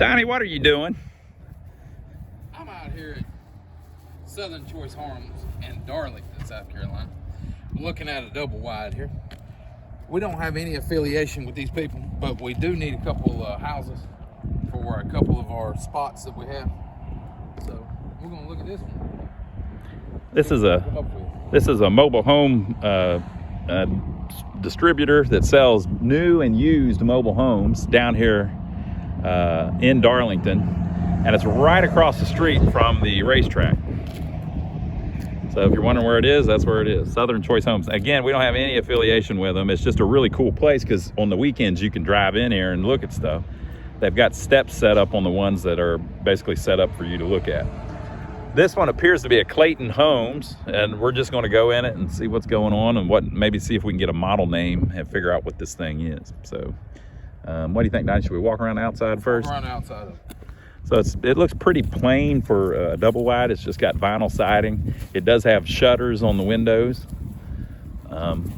Donnie, what are you doing? I'm out here at Southern Choice Homes in Darlington, South Carolina. I'm looking at a double wide here. We don't have any affiliation with these people, but we do need a couple houses for a couple of our spots that we have. So we're gonna look at this one. This is a mobile home distributor that sells new and used mobile homes down here in Darlington, and it's right across the street from the racetrack. So if you're wondering where it is, that's where it is. Southern Choice Homes. Again, we don't have any affiliation with them. It's just a really cool place because on the weekends you can drive in here and look at stuff. They've got steps set up on the ones that are basically set up for you to look at. This one appears to be a Clayton Homes, and we're just going to go in it and see what's going on and maybe see if we can get a model name and figure out what this thing is. So what do you think, Donnie? Should we walk around the outside first? Walk around outside of it. So it looks pretty plain for a double wide. It's just got vinyl siding. It does have shutters on the windows.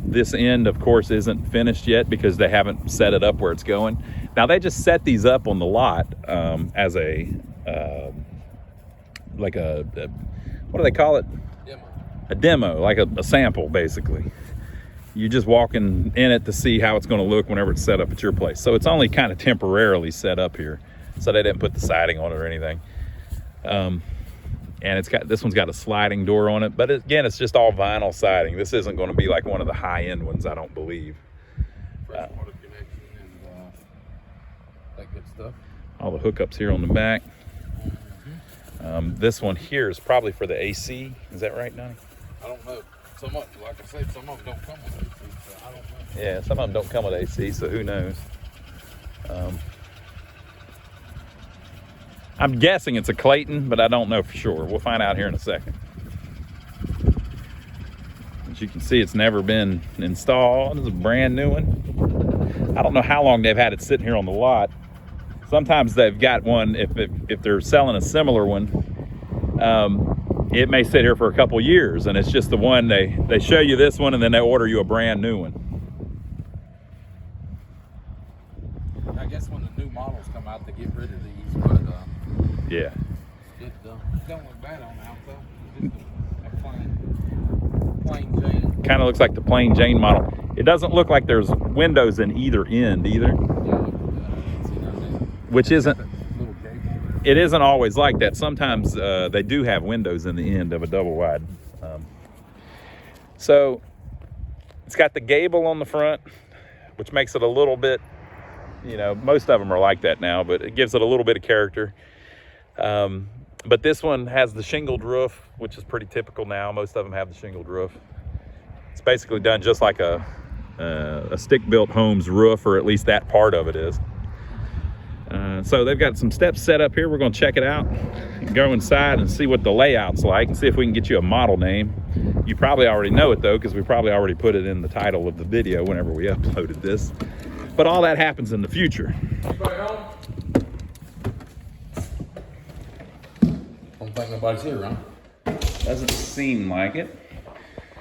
This end, of course, isn't finished yet because they haven't set it up where it's going. Now, they just set these up on the lot as like a what do they call it? Demo. A demo, like a sample, basically. You're just walking in it to see how it's going to look whenever it's set up at your place. So it's only kind of temporarily set up here. So they didn't put the siding on it or anything. And this one's got a sliding door on it, but again, it's just all vinyl siding. This isn't going to be like one of the high-end ones, I don't believe. Fresh water connection and that good stuff. All the hookups here on the back. This one here is probably for the AC. Is that right, Donnie? I don't know. Like I said, some of them don't come with AC, so I don't know. Yeah, some of them don't come with AC, so who knows? I'm guessing it's a Clayton, but I don't know for sure. We'll find out here in a second. As you can see, it's never been installed. It's a brand new one. I don't know how long they've had it sitting here on the lot. Sometimes they've got one, if they're selling a similar one, it may sit here for a couple years, and it's just the one they show you this one, and then they order you a brand new one. I guess when the new models come out, they get rid of these, but yeah. It don't look bad on the outside. It's just a plain Jane. Kind of looks like the plain Jane model. It doesn't look like there's windows in either end either. Which isn't, it isn't always like that. Sometimes they do have windows in the end of a double wide. So it's got the gable on the front, which makes it a little bit, most of them are like that now, but it gives it a little bit of character. But this one has the shingled roof, which is pretty typical now. Most of them have the shingled roof. It's basically done just like a stick-built home's roof, or at least that part of it is. So they've got some steps set up here. We're going to check it out and go inside and see what the layout's like and see if we can get you a model name. You probably already know it, though, because we probably already put it in the title of the video whenever we uploaded this. But all that happens in the future. Anybody home? Don't think nobody's here, huh? Doesn't seem like it.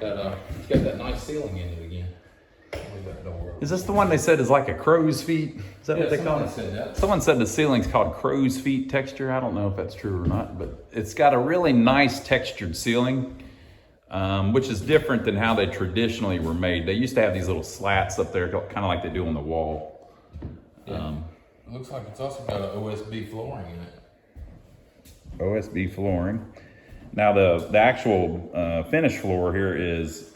It's got that nice ceiling in it again. Leave that door open. Is this the one they said is like a crow's feet? Is that what they call it? Said that. Someone said the ceiling's called crow's feet texture. I don't know if that's true or not, but it's got a really nice textured ceiling, which is different than how they traditionally were made. They used to have these little slats up there, kind of like they do on the wall. Yeah. It looks like it's also got an OSB flooring in it. OSB flooring. Now the actual finished floor here is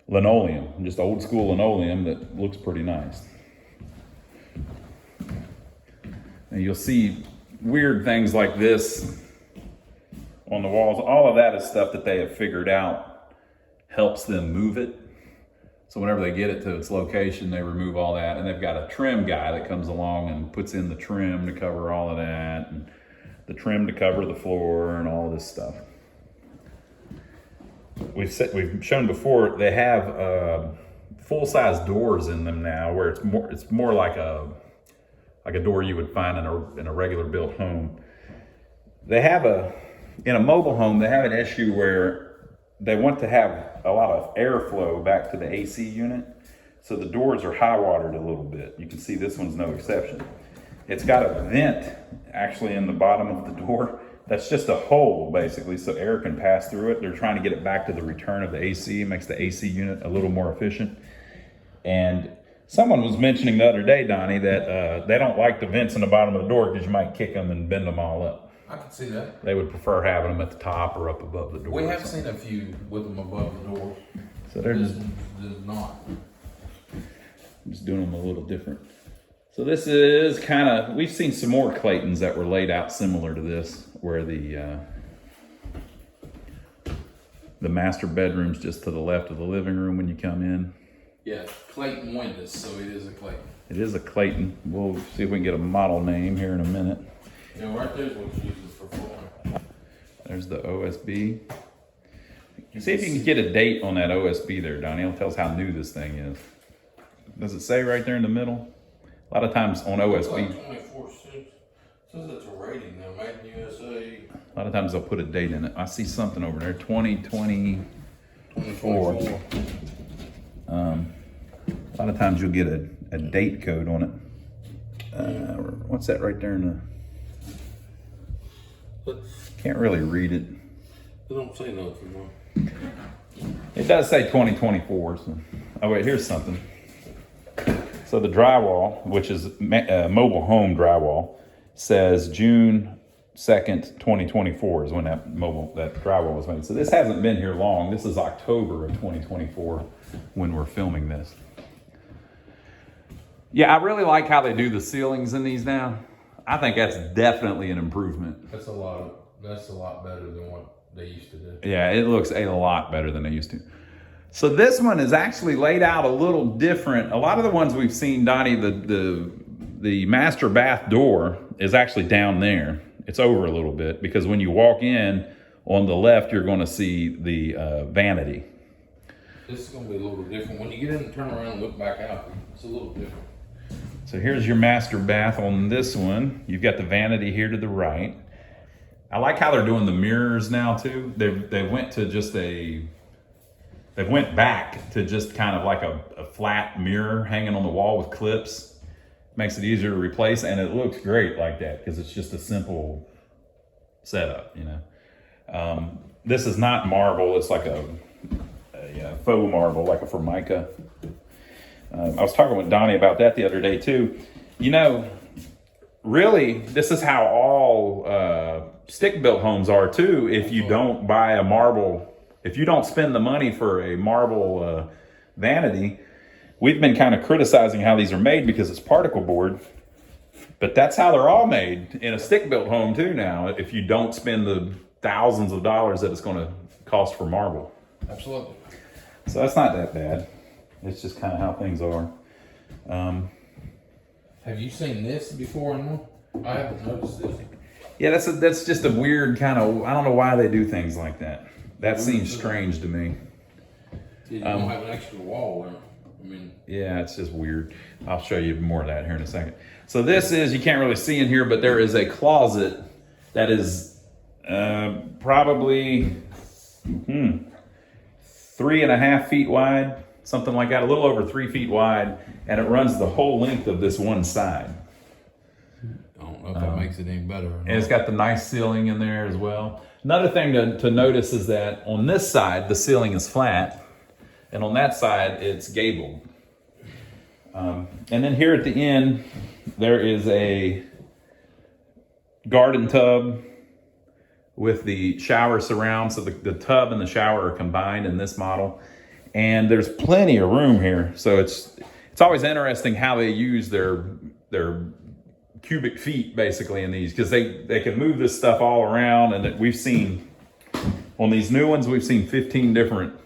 linoleum, just old school linoleum that looks pretty nice. And you'll see weird things like this on the walls. All of that is stuff that they have figured out helps them move it. So whenever they get it to its location, they remove all that. And they've got a trim guy that comes along and puts in the trim to cover all of that, and the trim to cover the floor and all of this stuff. We've shown before, they have full-size doors in them now, where it's more like a door you would find in a regular built home. They have in a mobile home, they have an issue where they want to have a lot of airflow back to the AC unit. So the doors are high watered a little bit. You can see this one's no exception. It's got a vent actually in the bottom of the door. That's just a hole basically, so air can pass through it. They're trying to get it back to the return of the AC. It makes the AC unit a little more efficient. And someone was mentioning the other day, Donnie, that they don't like the vents in the bottom of the door because you might kick them and bend them all up. I can see that. They would prefer having them at the top or up above the door. We have seen a few with them above the door. So they're This just, does not. doing them a little different. So this is kind of, we've seen some more Claytons that were laid out similar to this, where the master bedroom's just to the left of the living room when you come in. Yeah, Clayton windows, so it is a Clayton. It is a Clayton. We'll see if we can get a model name here in a minute. Yeah, right there's what it's using for flooring. There's the OSB. See if you can get a date on that OSB there, Donnie. It'll tell us how new this thing is. Does it say right there in the middle? A lot of times on It's OSB, like 24/6. Says it's a rating now, made in USA. a lot of times they'll put a date in it. I see something over there, 2024. A lot of times you'll get a date code on it. What's that right there in the, can't really read it. They don't say nothing, no. It does say 2024. So. Oh wait, here's something. So the drywall, which is mobile home drywall, says June 2nd, 2024 is when that drywall was made. So this hasn't been here long. This is October of 2024 when we're filming this. Yeah, I really like how they do the ceilings in these now. I think that's definitely an improvement. That's a lot better than what they used to do. Yeah, it looks a lot better than they used to. So this one is actually laid out a little different. A lot of the ones we've seen, Donnie, the master bath door is actually down there. It's over a little bit because when you walk in on the left, you're going to see the vanity. This is going to be a little different. When you get in and turn around and look back out, it's a little different. So here's your master bath on this one. You've got the vanity here to the right. I like how they're doing the mirrors now too. They went to just they went back to just kind of like a flat mirror hanging on the wall with clips. Makes it easier to replace, and it looks great like that because it's just a simple setup, you know. This is not marble. It's like a faux marble, like a Formica. I was talking with Donnie about that the other day too. You know, really, this is how all stick-built homes are too. If you don't buy a marble, if you don't spend the money for a marble vanity, we've been kind of criticizing how these are made because it's particle board, but that's how they're all made in a stick-built home too now, if you don't spend the thousands of dollars that it's going to cost for marble. Absolutely. So that's not that bad. It's just kind of how things are. Have you seen this before? I haven't noticed this. Yeah, that's just a weird kind of, I don't know why they do things like that. That seems strange to me. You don't have an extra wall there. I mean, yeah, it's just weird. I'll show you more of that here in a second. So this is, you can't really see in here, but there is a closet that is probably 3.5 feet wide, something like that, a little over 3 feet wide, and it runs the whole length of this one side. I don't know if that makes it any better. And it's got the nice ceiling in there as well. Another thing to notice is that on this side, the ceiling is flat, and on that side, it's gabled. And then here at the end, there is a garden tub with the shower surround. So the tub and the shower are combined in this model. And there's plenty of room here. So it's always interesting how they use their cubic feet basically in these, because they can move this stuff all around. And we've seen, on these new ones, we've seen 15 different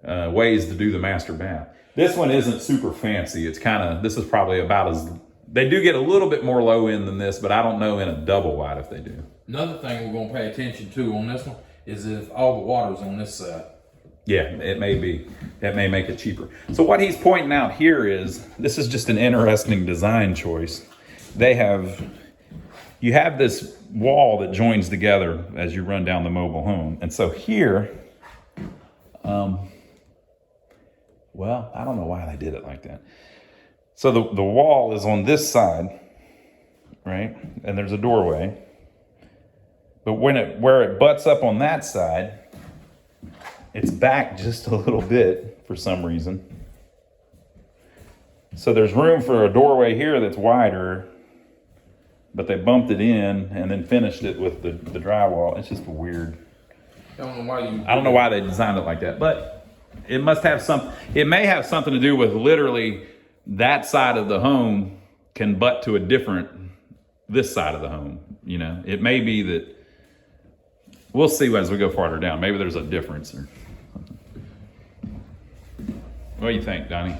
ways to do the master bath. This one isn't super fancy. It's kind of, this is probably about as, they do get a little bit more low end than this, but I don't know in a double wide if they do. Another thing we're going to pay attention to on this one is if all the water's on this side. Yeah, it may be. That may make it cheaper. So what he's pointing out here is, this is just an interesting design choice. You have this wall that joins together as you run down the mobile home. And so here, well, I don't know why they did it like that. So the wall is on this side, right? And there's a doorway. But where it butts up on that side, it's back just a little bit for some reason. So there's room for a doorway here that's wider, but they bumped it in and then finished it with the drywall. It's just weird. I don't know why they designed it like that, but it must have it may have something to do with literally that side of the home can butt to this side of the home. You know, it may be that, we'll see as we go farther down. Maybe there's a difference or something. What do you think, Donnie?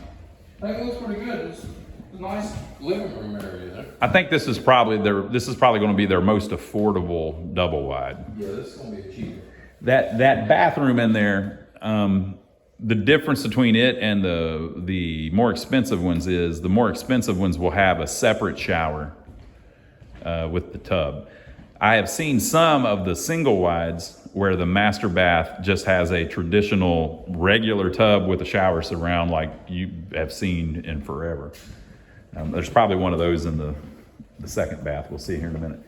I think it looks pretty good. It's a nice living room area there. I think this is probably going to be their most affordable double wide. Yeah, this is going to be cheaper. That bathroom in there, the difference between it and the more expensive ones is the more expensive ones will have a separate shower with the tub. I have seen some of the single wides where the master bath just has a traditional regular tub with a shower surround like you have seen in forever. There's probably one of those in the second bath. We'll see here in a minute.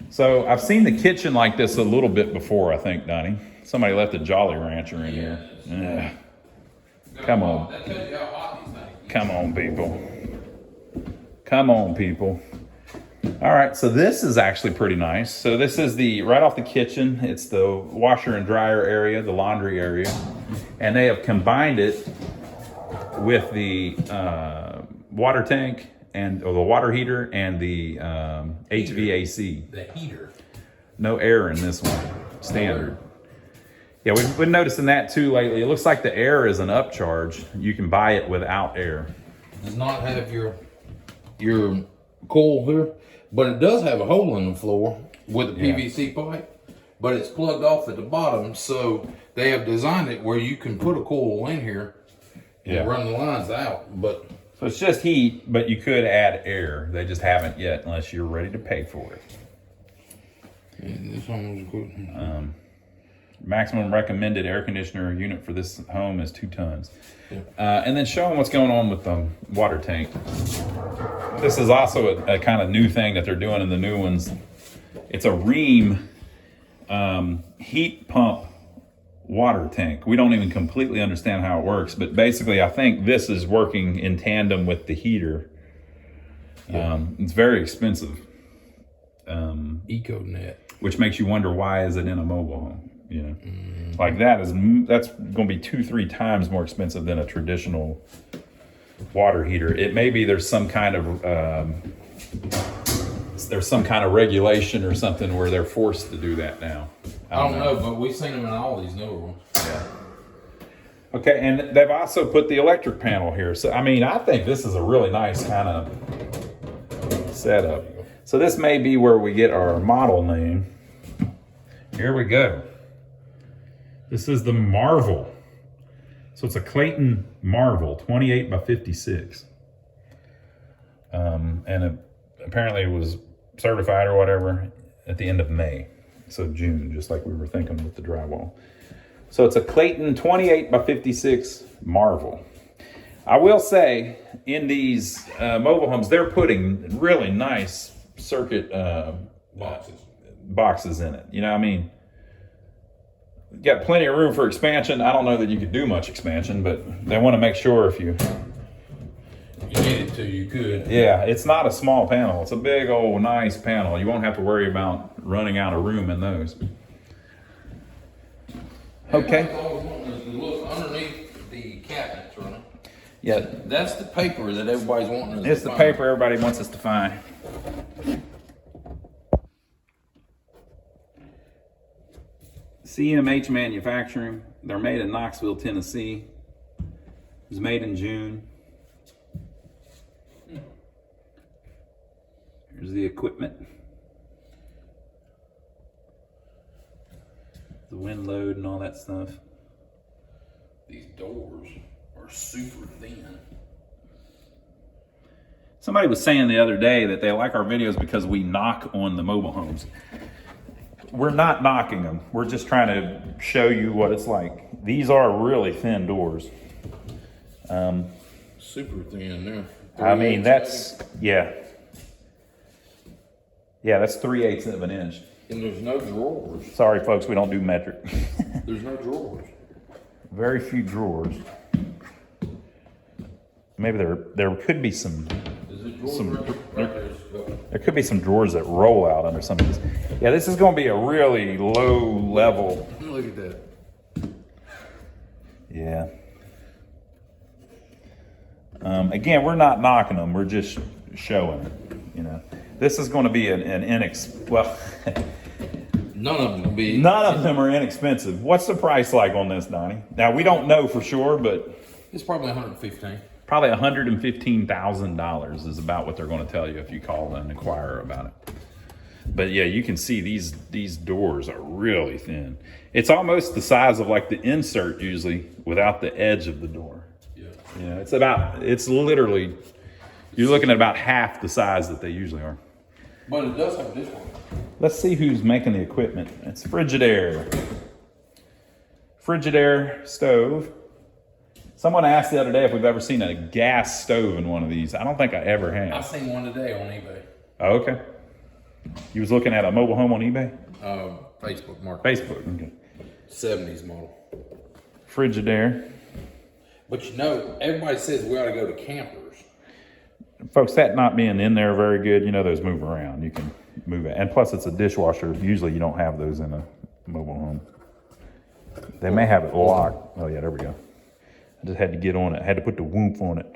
So I've seen the kitchen like this a little bit before, I think, Donnie. Somebody left a Jolly Rancher in here. Yeah. Come on. That tells you how hot these things get. Come on, people. Come on, people. All right, so this is actually pretty nice. So this is right off the kitchen. It's the washer and dryer area, the laundry area. And they have combined it with the water tank or the water heater and the HVAC. The heater. No air in this one, standard. Yeah, we've been noticing that too lately. It looks like the air is an upcharge. You can buy it without air. Does not have your coil here, but it does have a hole in the floor with a PVC pipe, but it's plugged off at the bottom, so they have designed it where you can put a coil in here and run the lines out. But so it's just heat, but you could add air. They just haven't yet unless you're ready to pay for it. Yeah, this one was good. Maximum recommended air conditioner unit for this home is 2 tons. And then showing what's going on with the water tank. This is also a kind of new thing that they're doing in the new ones. It's a Rheem heat pump water tank. We don't even completely understand how it works, but basically I think this is working in tandem with the heater. It's very expensive. EcoNet. Which makes you wonder, why is it in a mobile home? You know, like that's going to be 2-3 times more expensive than a traditional water heater. It may be there's some kind of regulation or something where they're forced to do that now. I don't know, but we've seen them in all these newer ones. Yeah. Okay, and they've also put the electric panel here. So I mean, I think this is a really nice kind of setup. So this may be where we get our model name. Here we go. This is the Marvel. So it's a Clayton Marvel, 28 by 56. And apparently it was certified or whatever at the end of May. So June, just like we were thinking with the drywall. So it's a Clayton 28 by 56 Marvel. I will say, in these mobile homes, they're putting really nice circuit boxes in it. You know, I mean, you got plenty of room for expansion. I don't know that you could do much expansion, but they want to make sure if you needed to, you could. Yeah, it's not a small panel. It's a big old nice panel. You won't have to worry about running out of room in those. Okay. Look underneath the cabinets, right? Yeah. That's the paper that everybody's wanting us to find. It's the paper everybody wants us to find. CMH Manufacturing. They're made in Knoxville, Tennessee. It was made in June. Here's the equipment. The wind load and all that stuff. These doors are super thin. Somebody was saying the other day that they like our videos because we knock on the mobile homes. We're not knocking them. We're just trying to show you what it's like. These are really thin doors. Super thin there. I mean, that's, yeah. Yeah, that's 3/8 of an inch. And there's no drawers. Sorry, folks, we don't do metric. There's no drawers. Very few drawers. Maybe there could be some. Is it drawers Some- right there? There could be some drawers that roll out under some of these. Yeah, this is going to be a really low level. Look at that. Yeah. Again, we're not knocking them. We're just showing it. You know, this is going to be well. None of them will be. None of them are inexpensive. What's the price like on this, Donnie? Now we don't know for sure, but It's probably 115. probably $115,000 is about what they're going to tell you if you call and inquire about it. But yeah, you can see these doors are really thin. It's almost the size of like the insert usually without the edge of the door. Yeah. You know, it's literally, you're looking at about half the size that they usually are. But it does have this one. Let's see who's making the equipment. It's Frigidaire. Frigidaire stove. Someone asked the other day if we've ever seen a gas stove in one of these. I don't think I ever I have. seen one today on eBay. Oh, okay. You was looking at a mobile home on eBay? Facebook market. Facebook. Okay. 70s model. Frigidaire. But you know, everybody says we ought to go to campers. Folks, that not being in there very good, you know those move around. You can move it. And plus it's a dishwasher. Usually you don't have those in a mobile home. They may have it locked. Oh yeah, there we go. I just had to get on it. I had to put the woomph on it.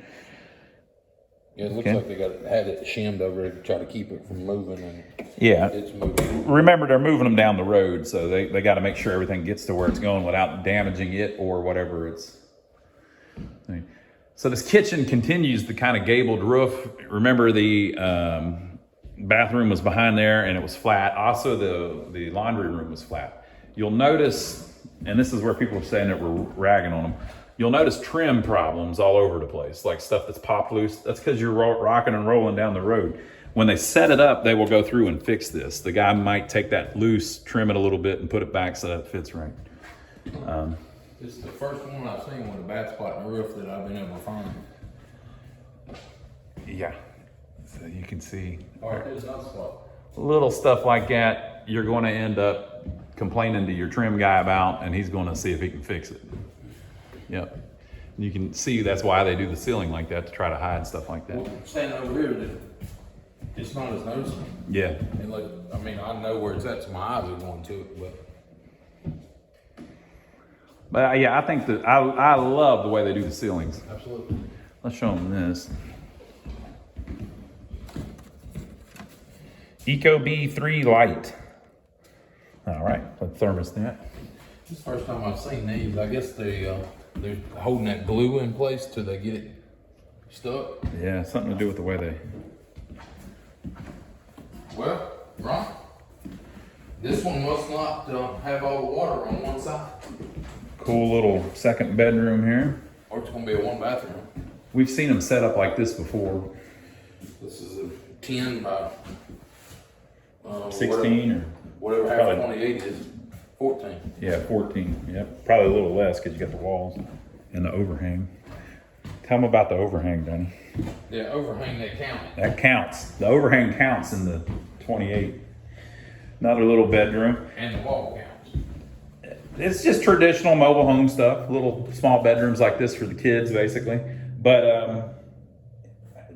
Yeah, it looks Okay. like they had it shimmed over it to try to keep it from moving, and Yeah. it's moving. Remember, they're moving them down the road, so they got to make sure everything gets to where it's going without damaging it or whatever it's. So this kitchen continues the kind of gabled roof. Remember the bathroom was behind there and it was flat. Also, the laundry room was flat. You'll notice, and this is where people are saying that we're ragging on them. You'll notice trim problems all over the place, like stuff that's popped loose. That's because you're rocking and rolling down the road. When they set it up, they will go through and fix this. The guy might take that loose, trim it a little bit, and put it back so that it fits right. This is the first one I've seen with a bad spot in the roof that I've been able to find. Yeah, so you can see All right, there's another spot. little stuff like that you're going to end up complaining to your trim guy about, and he's going to see if he can fix it. Yep. You can see that's why they do the ceiling like that, to try to hide stuff like that. Well, standing over here, it's not as noticeable. Yeah. And like, I mean, I know where it's at, so my eyes are going to it, But yeah, I think that I love the way they do the ceilings. absolutely. Let's show them this. Ecobee 3 Lite. All right, the thermostat. This is the first time I've seen these. I guess they're holding that glue in place till they get it stuck. Yeah, something to do with the way they. Well, Ron, this one must not have all the water on one side, Cool little second bedroom here. or it's gonna be a one bathroom. We've seen them set up like this before. This is a 10 by 16 or whatever half probably- 28 is. 14. yeah, 14. Yep, probably a little less because you got the walls and the overhang. Tell them about the overhang, Donnie. Yeah, overhang that count. That counts. The overhang counts in the 28. Another little bedroom. And the wall counts. It's just traditional mobile home stuff. Little small bedrooms like this for the kids, basically. But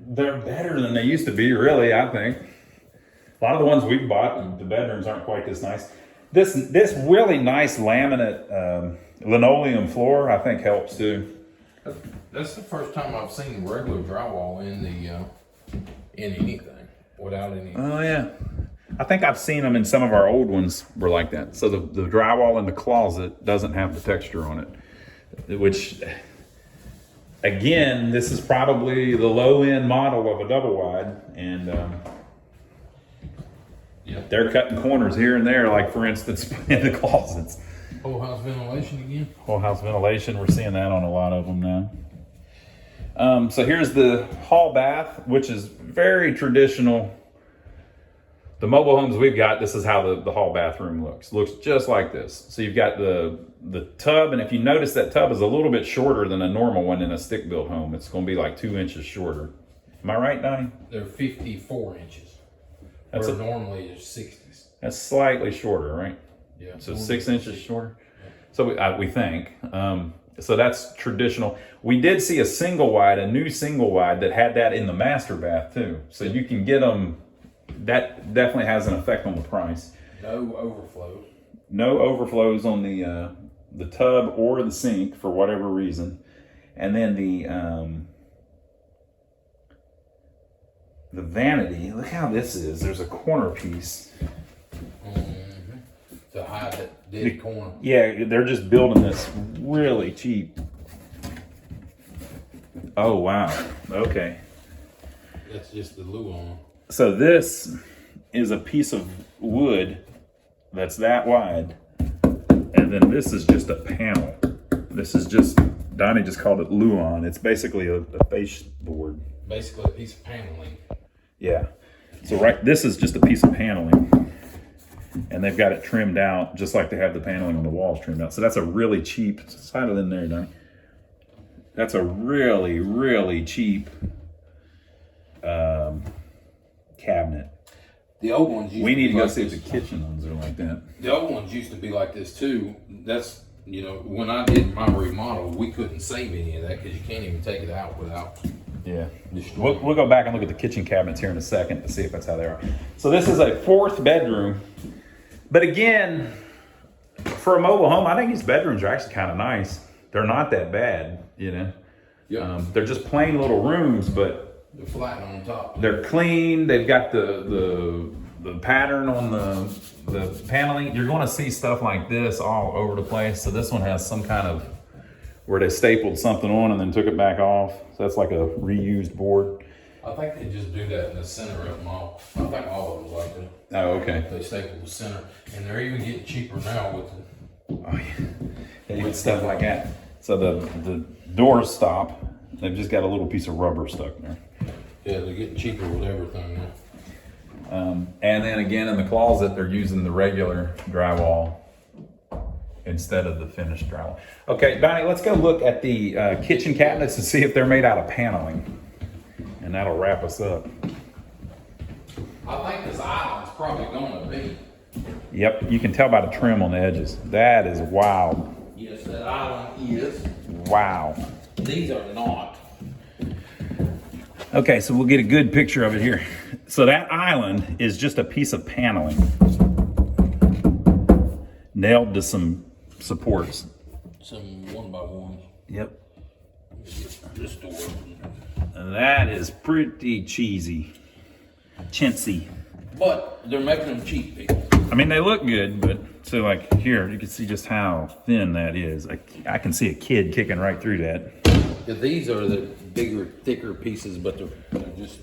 they're better than they used to be, really, I think. A lot of the ones we've bought, the bedrooms aren't quite this nice. This really nice laminate linoleum floor, I think, helps too. That's the first time I've seen regular drywall in anything without any. Oh yeah, I think I've seen them in some of our old ones were like that. So the drywall in the closet doesn't have the texture on it, which again, this is probably the low end model of a double wide, and Yeah. they're cutting corners here and there. Like for instance, in the closets, Whole house ventilation again. whole house ventilation. We're seeing that on a lot of them now. So here's the hall bath, which is very traditional. The mobile homes we've got, this is how the hall bathroom looks. Looks just like this. So you've got the tub, and if you notice, that tub is a little bit shorter than a normal one in a stick-built home. It's going to be like 2 inches shorter. Am I right, Donnie? They're 54 inches. That's where normally it's 60s. That's slightly shorter, right? Yeah. So 6 inches shorter. So we think. So that's traditional. We did see a new single wide that had that in the master bath too. So you can get them. That definitely has an effect on the price. No overflows. No overflows on the tub or the sink for whatever reason. And then the vanity. Look how this is. There's a corner piece. To hide that dead corner. Yeah, they're just building this really cheap. Oh, wow. Okay. That's just the Luan. So this is a piece of wood that's that wide. And then this is just a panel. This is just, Donnie just called it Luan. It's basically a face board. Basically a piece of paneling. Yeah. So this is just a piece of paneling. And they've got it trimmed out just like they have the paneling on the walls trimmed out. So that's a really cheap, slide it in there, Donnie. That's a really, really cheap cabinet. The old ones used We need to go like see if this. the kitchen ones are like that. The old ones used to be like this too. That's, when I did my remodel, we couldn't save any of that because you can't even take it out without. Yeah. Destroying. We'll go back and look at the kitchen cabinets here in a second to see if that's how they are. So this is a 4th bedroom. But again, for a mobile home, I think these bedrooms are actually kind of nice. They're not that bad, Yep. They're just plain little rooms, but They're flat on top. they're clean. They've got the pattern on the paneling. You're going to see stuff like this all over the place. So this one has some kind of where they stapled something on and then took it back off. So that's like a reused board. I think they just do that in the center of them all. I think all of them like that. Oh, okay. They staple the center, and they're even getting cheaper now with Oh, yeah. Even stuff like that. So the doors stop. They've just got a little piece of rubber stuck there. they're getting cheaper with everything now. And then again, in the closet, they're using the regular drywall instead of the finished drywall. Okay, Donnie, let's go look at the kitchen cabinets and see if they're made out of paneling. And that'll wrap us up. I think this island's probably gonna be. Yep, you can tell by the trim on the edges. That is wild. Yes, that island is. Wow. These are not. Okay, so we'll get a good picture of it here. So that island is just a piece of paneling nailed to some supports. Some 1x1s. Yep. This door. And that is pretty cheesy. Chintzy. But they're making them cheap, people. I mean, they look good, but so like here, you can see just how thin that is. I can see a kid kicking right through that. Yeah, these are the bigger, thicker pieces, but they're just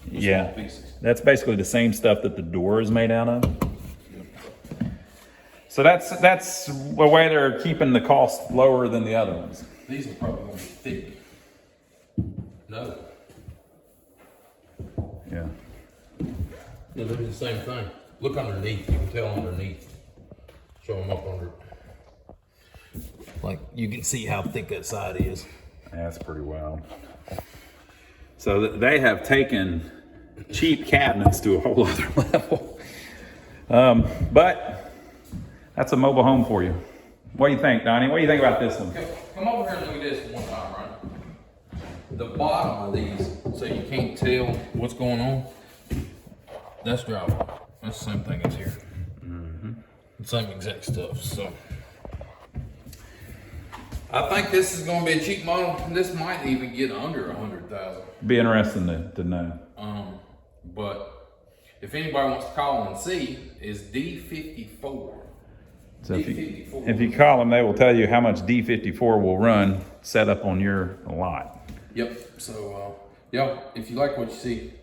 Yeah, small pieces. that's basically the same stuff that the door is made out of. So that's a way they're keeping the cost lower than the other ones. These are probably gonna be thick. No. Yeah. No, they're the same thing. Look underneath. You can tell underneath. Show them up under. Like you can see how thick that side is. That's pretty wild. So they have taken cheap cabinets to a whole other level. But that's a mobile home for you. What do you think, Donnie? What do you think about this one? Come over here and look at this one time, right? The bottom of these, so you can't tell what's going on. That's drywall. That's the same thing as here. Same exact stuff. So I think this is going to be a cheap model. This might even get under 100,000. Be interesting to know. But if anybody wants to call and see, is D54. So D54. if you call them, they will tell you how much D54 will run set up on your lot. Yep. So yeah, if you like what you see,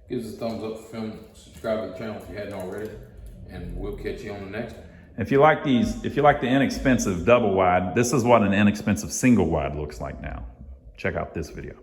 give us a thumbs up, film, subscribe to the channel if you hadn't already, and we'll catch you on the next one. If you like the inexpensive double wide, this is what an inexpensive single wide looks like now. Check out this video.